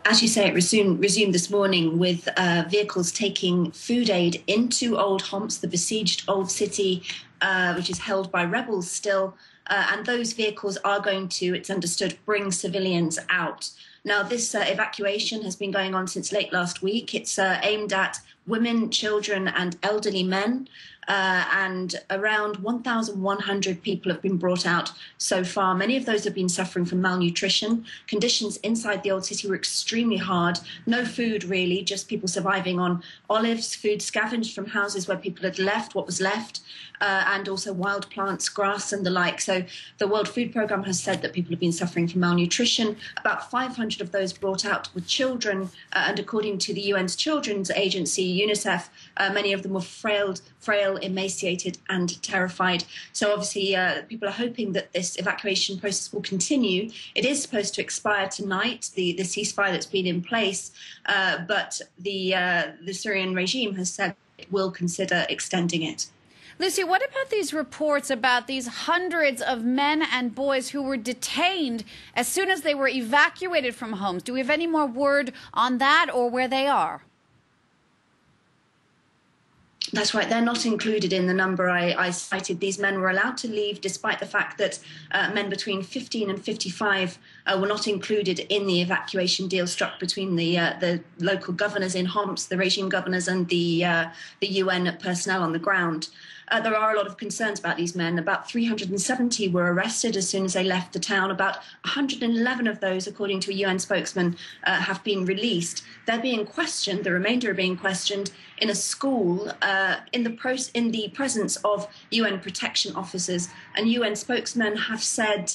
As you say, it resumed this morning with vehicles taking food aid into Old Homs, the besieged old city, which is held by rebels still. And those vehicles are going to, it's understood, bring civilians out. Now, this evacuation has been going on since late last week. It's aimed at women, children, and elderly men. And around 1,100 people have been brought out so far. Many of those have been suffering from malnutrition. Conditions inside the old city were extremely hard. No food, really, just people surviving on olives, food scavenged from houses where people had left what was left, and also wild plants, grass, and the like. So the World Food Programme has said that people have been suffering from malnutrition. About 500 of those brought out were children, and according to the UN's Children's Agency, UNICEF, many of them were frail, emaciated, and terrified. So obviously people are hoping that this evacuation process will continue. It is supposed to expire tonight, the ceasefire that's been in place, but the Syrian regime has said it will consider extending it. Lucy, what about these reports about these hundreds of men and boys who were detained as soon as they were evacuated from homes? Do we have any more word on that or where they are? That's right. They're not included in the number I cited. These men were allowed to leave despite the fact that men between 15 and 55 were not included in the evacuation deal struck between the local governors in Homs, the regime governors, and the UN personnel on the ground. There are a lot of concerns about these men. About 370 were arrested as soon as they left the town. About 111 of those, according to a UN spokesman, have been released. They're being questioned, the remainder are being questioned, in a school in the presence of UN protection officers. And UN spokesmen have said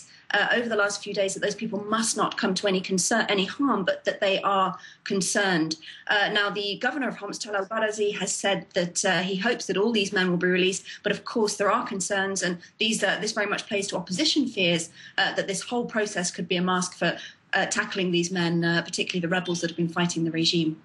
over the last few days that those people must not come to any harm, but that they are concerned. Now, the governor of Homs, Al-Assad, has said that he hopes that all these men will be released. But of course, there are concerns, and this very much plays to opposition fears that this whole process could be a mask for tackling these men, particularly the rebels that have been fighting the regime.